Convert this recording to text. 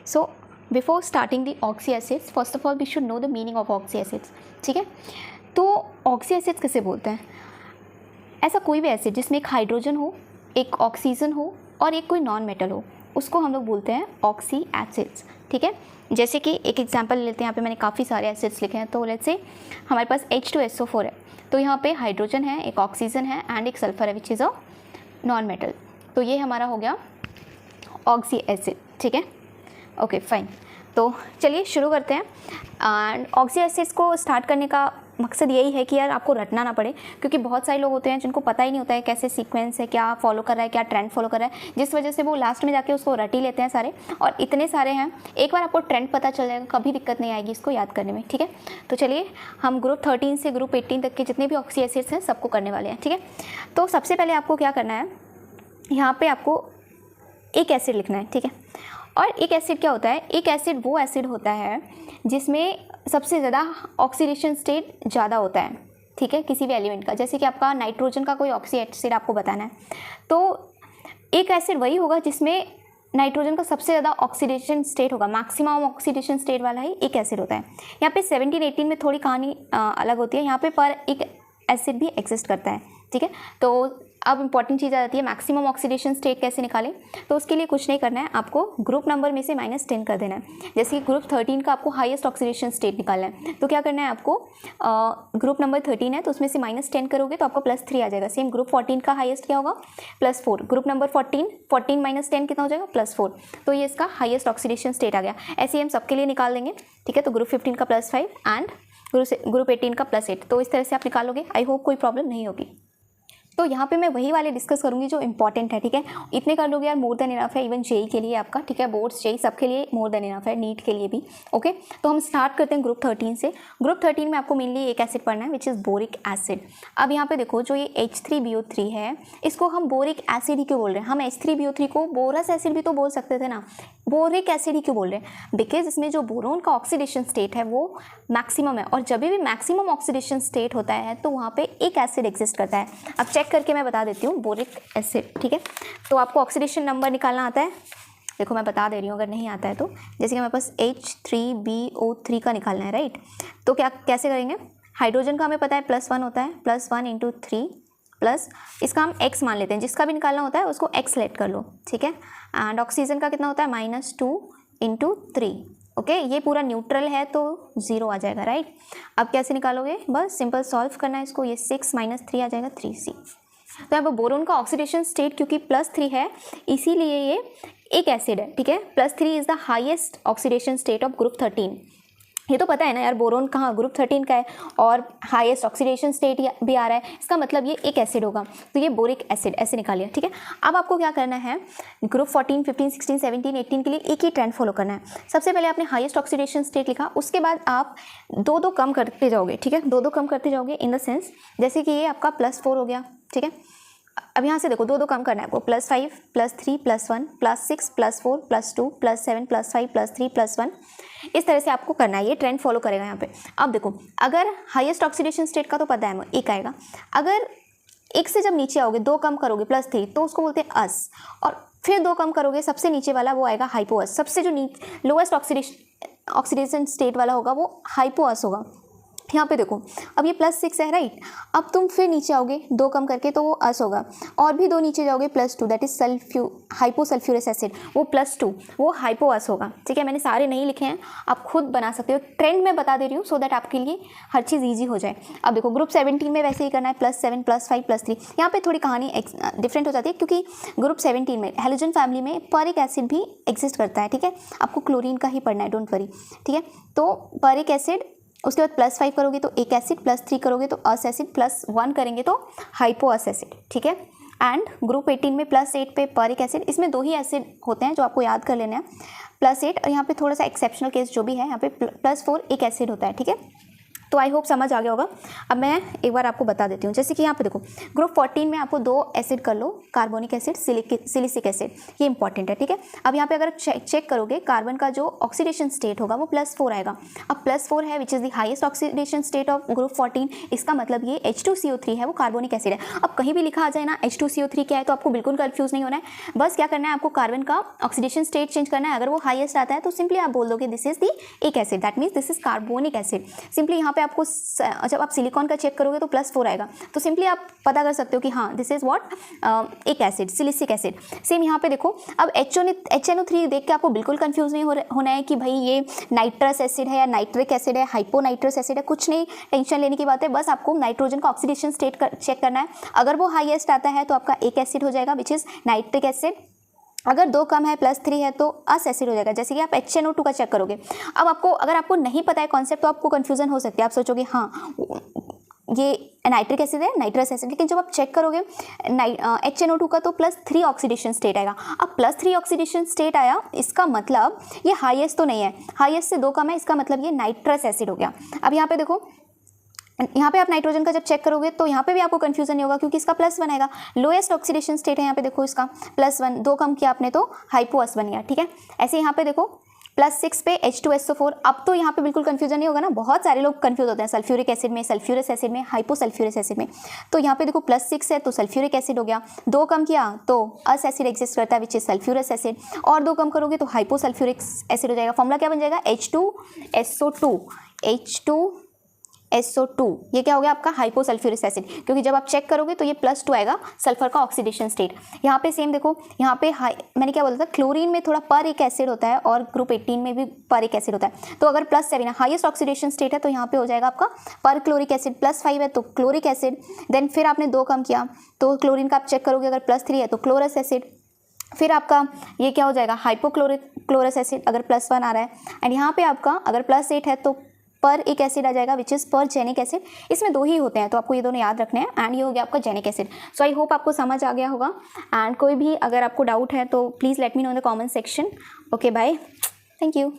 So before starting the oxy acids, first of all we should know the meaning of oxy acids, ठीक है। तो oxy acids किसे बोलते हैं? ऐसा कोई भी एसिड जिसमें एक हाइड्रोजन हो, एक ऑक्सीजन हो और एक कोई नॉन मेटल हो, उसको हम लोग बोलते हैं ऑक्सी एसिड्स, ठीक है। जैसे कि एक एग्जांपल लेते हैं, यहाँ पे मैंने काफ़ी सारे एसिड्स लिखे हैं। तो लेट्स से हमारे पास H2SO4 है, तो यहाँ पे हाइड्रोजन है, एक ऑक्सीजन है एंड एक सल्फर है which is a non metal. तो ये हमारा हो गया ऑक्सी एसिड, ठीक है। ओके फाइन, तो चलिए शुरू करते हैं। एंड ऑक्सी एसिड्स को स्टार्ट करने का मकसद यही है कि यार आपको रटना ना पड़े, क्योंकि बहुत सारे लोग होते हैं जिनको पता ही नहीं होता है कैसे सीक्वेंस है, क्या फॉलो कर रहा है, क्या ट्रेंड फॉलो कर रहा है, जिस वजह से वो लास्ट में जाके उसको रट ही लेते हैं सारे। और इतने सारे हैं, एक बार आपको ट्रेंड पता चल जाएगा, कभी दिक्कत नहीं आएगी इसको याद करने में, ठीक है। तो चलिए हम ग्रुप 13 से ग्रुप 18 तक के जितने भी ऑक्सी एसिड्स हैं सबको करने वाले हैं, ठीक है। तो सबसे पहले आपको क्या करना है, यहाँ पर आपको एक एसिड लिखना है, ठीक है। और एक एसिड क्या होता है? एक एसिड वो एसिड होता है जिसमें सबसे ज़्यादा ऑक्सीडेशन स्टेट ज़्यादा होता है, ठीक है, किसी भी एलिमेंट का। जैसे कि आपका नाइट्रोजन का कोई ऑक्सी एसिड आपको बताना है, तो एक एसिड वही होगा जिसमें नाइट्रोजन का सबसे ज़्यादा ऑक्सीडेशन स्टेट होगा, मैक्सिमम ऑक्सीडेशन स्टेट वाला ही एक एसिड होता है। यहाँ पे 17-18 में थोड़ी कहानी अलग होती है, यहाँ पे पर एक एसिड भी एग्जिस्ट करता है, ठीक है। तो अब इंपॉर्टेंट चीज़ आ जाती है मैक्सिमम ऑक्सीडेशन स्टेट कैसे निकालें। तो उसके लिए कुछ नहीं करना है, आपको ग्रुप नंबर में से -10 कर देना है। जैसे कि ग्रुप 13 का आपको हाईएस्ट ऑक्सीडेशन स्टेट निकालना है, तो क्या करना है आपको, ग्रुप नंबर 13 है तो उसमें से -10 करोगे तो आपको +3 आ जाएगा। सेम ग्रुप 14 का हाईएस्ट क्या होगा, +4। ग्रुप नंबर 14 -10 कितना हो जाएगा, +4। तो ये इसका हाईएस्ट ऑक्सीडेशन स्टेट आ गया। ऐसे ही हम सबके लिए निकाल देंगे, ठीक है। तो ग्रुप 15 का +5 एंड ग्रुप 18 का +8। तो इस तरह से आप निकालोगे, आई होप कोई प्रॉब्लम नहीं होगी। तो यहाँ पे मैं वही वाले डिस्कस करूँगी जो इंपॉर्टेंट है, ठीक है। इतने कर लोगे यार, मोर देन इनफ है, इवन जेई के लिए आपका, ठीक है, बोर्ड्स जेई सबके लिए मोर देन इनफ है, नीट के लिए भी, ओके। तो हम स्टार्ट करते हैं ग्रुप 13 से। ग्रुप 13 में आपको मेनली एक एसिड पढ़ना है विच इज़ बोरिक एसिड। अब यहाँ पे देखो, जो ये H3BO3 है, इसको हम बोरिक एसिड ही क्यों बोल रहे हैं? हम H3BO3 को बोरस एसिड भी तो बोल सकते थे ना, बोरिक एसिड ही क्यों बोल रहे हैं? बिकॉज इसमें जो बोरोन का ऑक्सीडेशन स्टेट है वो मैक्सिमम है, और जब भी मैक्सिमम ऑक्सीडेशन स्टेट होता है तो वहाँ पे एक एसिड एग्जिस्ट करता है। अब चेक करके मैं बता देती हूँ, बोरिक एसिड, ठीक है। तो आपको ऑक्सीडेशन नंबर निकालना आता है, देखो मैं बता दे रही हूँ अगर नहीं आता है तो। जैसे कि हमारे पास H3BO3 का निकालना है, राइट। तो क्या कैसे करेंगे, हाइड्रोजन का हमें पता है +1 होता है, +1 × 3 प्लस इसका हम x मान लेते हैं, जिसका भी निकालना होता है उसको x सेलेक्ट कर लो, ठीक है। एंड ऑक्सीजन का कितना होता है, -2 × 3, ओके। ये पूरा न्यूट्रल है तो 0 आ जाएगा, राइट। अब कैसे निकालोगे, बस सिंपल सॉल्व करना है इसको। ये 6 - 3 आ जाएगा 3C। तो यहाँ पर बोरोन का ऑक्सीडेशन स्टेट क्योंकि +3 है, इसीलिए ये एक एसिड है, ठीक है। +3 is the highest oxidation state of group 13। ये तो पता है ना यार, बोरोन कहाँ ग्रुप 13 का है और हाईएस्ट ऑक्सीडेशन स्टेट भी आ रहा है, इसका मतलब ये एक एसिड होगा। तो ये बोरिक एसिड ऐसे निकालिए, ठीक है। अब आपको क्या करना है, ग्रुप 14, 15, 16, 17, 18 के लिए एक ही ट्रेंड फॉलो करना है। सबसे पहले आपने हाईएस्ट ऑक्सीडेशन स्टेट लिखा, उसके बाद आप 2-2 कम करते जाओगे, ठीक है। 2-2 कम करते जाओगे इन द सेंस, जैसे कि ये आपका +4 हो गया, ठीक है। अब यहाँ से देखो 2-2 कम करना है आपको, +5 +3 +1 +6 +4 +2 +7 +5 +3 +1, इस तरह से आपको करना है। ये ट्रेंड फॉलो करेगा यहाँ पे। अब देखो, अगर हाईएस्ट ऑक्सीडेशन स्टेट का तो पता है हमें, एक आएगा। अगर एक से जब नीचे आओगे, 2 कम करोगे +3, तो उसको बोलते हैं अस। और फिर 2 कम करोगे, सबसे नीचे वाला वो आएगा हाइपोअस। सबसे जो लोएस्ट ऑक्सीडेशन स्टेट वाला होगा वो हाइपोअस होगा। यहाँ पे देखो, अब ये +6 है, राइट। अब तुम फिर नीचे आओगे 2 कम करके तो वो अस होगा, और भी 2 नीचे जाओगे +2, दैट इज हाइपोसल्फ्यूरिक एसिड, वो +2, वो हाइपोअस होगा, ठीक है। मैंने सारे नहीं लिखे हैं, आप खुद बना सकते हो, ट्रेंड में बता दे रही हूँ सो दैट आपके लिए हर चीज़ ईजी हो जाए। अब देखो ग्रुप 17 में वैसे ही करना है, +7 +5 +3। यहाँ पे थोड़ी कहानी डिफरेंट हो जाती है, क्योंकि ग्रुप 17 में हेलोजन फैमिली में परिक एसिड भी एग्जिस्ट करता है, ठीक है। आपको क्लोरीन का ही पढ़ना है, डोंट वरी, ठीक है। तो परिक एसिड, उसके बाद +5 करोगे तो एक एसिड, +3 करोगे तो अस एसिड, +1 करेंगे तो हाइपोअस एसिड, ठीक है। एंड ग्रुप 18 में +8 पे परिक एसिड, इसमें 2 ही एसिड होते हैं जो आपको याद कर लेना है, +8। और यहाँ पे थोड़ा सा एक्सेप्शनल केस जो भी है, यहाँ पे +4 एक एसिड होता है, ठीक है। तो आई होप समझ आ गया होगा। अब मैं एक बार आपको बता देती हूँ। जैसे कि यहाँ पे देखो ग्रुप 14 में आपको 2 एसिड कर लो, कार्बोनिक एसिड, सिलिसिक एसिड, ये इंपॉर्टेंट है, ठीक है। अब यहाँ पे अगर चेक करोगे कार्बन का जो ऑक्सीडेशन स्टेट होगा वो +4 आएगा। अब +4 है which is the highest oxidation state of group 14, इसका मतलब ये H2CO3 है वो कार्बोनिक एसिड है। अब कहीं भी लिखा आ जाए ना H2CO3 क्या है तो आपको बिल्कुल कंफ्यूज नहीं होना है, बस क्या करना है आपको कार्बन का ऑक्सीडेशन स्टेट चेंज करना है। अगर वो हाईएस्ट आता है तो सिंपली आप बोल दोगे दिस इज दी एक acid, that means this is carbonic acid. Simply यहाँ पे आपको जब आप सिलिकॉन का चेक करोगे तो +4 आएगा, तो सिंपली आप पता कर सकते हो कि हाँ दिस इज व्हाट एक एसिड, सिलिसिक एसिड। सेम यहाँ पे देखो अब HNO3 देख के आपको बिल्कुल कंफ्यूज नहीं होना है कि भाई ये नाइट्रस एसिड है या नाइट्रिक एसिड है, हाइपोनाइट्रस एसिड है, कुछ नहीं टेंशन लेने की बात है। बस आपको नाइट्रोजन का ऑक्सीडेशन स्टेट चेक करना है। अगर वो हाईएस्ट आता है तो आपका एक एसिड हो जाएगा विच इज नाइट्रिक एसिड। अगर 2 कम है +3 है तो अस एसिड हो जाएगा। जैसे कि आप HNO2 का चेक करोगे, अब आपको अगर आपको नहीं पता है कॉन्सेप्ट तो आपको कन्फ्यूजन हो सकती है, आप सोचोगे हाँ ये नाइट्रिक एसिड है, नाइट्रस एसिड, लेकिन जब आप चेक करोगे HNO2 का तो +3 ऑक्सीडेशन स्टेट आएगा। अब +3 ऑक्सीडेशन स्टेट आया इसका मतलब ये हाईएस्ट तो नहीं है, हाईएस्ट से 2 कम है, इसका मतलब ये नाइट्रस एसिड हो गया। अब यहाँ पे देखो, यहाँ पे आप नाइट्रोजन का जब चेक करोगे तो यहाँ पे भी आपको कंफ्यूजन नहीं होगा क्योंकि इसका +1 आएगा, लोएस्ट ऑक्सीडेशन स्टेट है। यहाँ पे देखो इसका +1, 2 कम किया आपने तो हाइपोअस बन गया, ठीक है। ऐसे यहाँ पे देखो +6 पे H2SO4। अब तो यहाँ पे बिल्कुल कंफ्यूजन नहीं होगा ना, बहुत सारे लोग कंफ्यूज होते हैं सल्फ्यूरिक एसिड में, सल्फ्यूरस एसिड में, हाइपोसल्फ्यूरस एसिड में। तो यहाँ पे देखो +6 है तो सल्फ्यूरिक एसिड हो गया, 2 कम किया तो अस एसिड एग्जिस्ट करता है विच इज सल्फ्यूरस एसिड, और 2 कम करोगे तो हाइपोसल्फ्यूरिक एसिड हो जाएगा। फॉर्मूला क्या बन जाएगा H2SO2, ये क्या हो गया आपका हाइपोसल्फ्यूरिक एसिड, क्योंकि जब आप चेक करोगे तो ये +2 आएगा सल्फर का ऑक्सीडेशन स्टेट। यहाँ पे सेम देखो, यहाँ पे मैंने क्या बोला था, क्लोरीन में थोड़ा पर एक एसिड होता है और ग्रुप 18 में भी पर एक एसिड होता है। तो अगर +7 है, हाईएस्ट ऑक्सीडेशन स्टेट है, तो यहाँ पे हो जाएगा आपका पर क्लोरिक एसिड। +5 है तो क्लोरिक एसिड, देन फिर आपने 2 कम किया तो क्लोरीन का आप चेक करोगे अगर +3 है तो क्लोरस एसिड, फिर आपका ये क्या हो जाएगा हाइपोक्लोरस एसिड अगर +1 आ रहा है, एंड यहाँ पे आपका अगर +8 है तो पर एक एसिड आ जाएगा विच इज़ पर जेनिक एसिड। इसमें 2 ही होते हैं तो आपको ये दोनों याद रखने हैं, एंड ये हो गया आपका जेनिक एसिड। सो आई होप आपको समझ आ गया होगा, एंड कोई भी अगर आपको डाउट है तो please let me know in the comment section. Okay bye, thank you.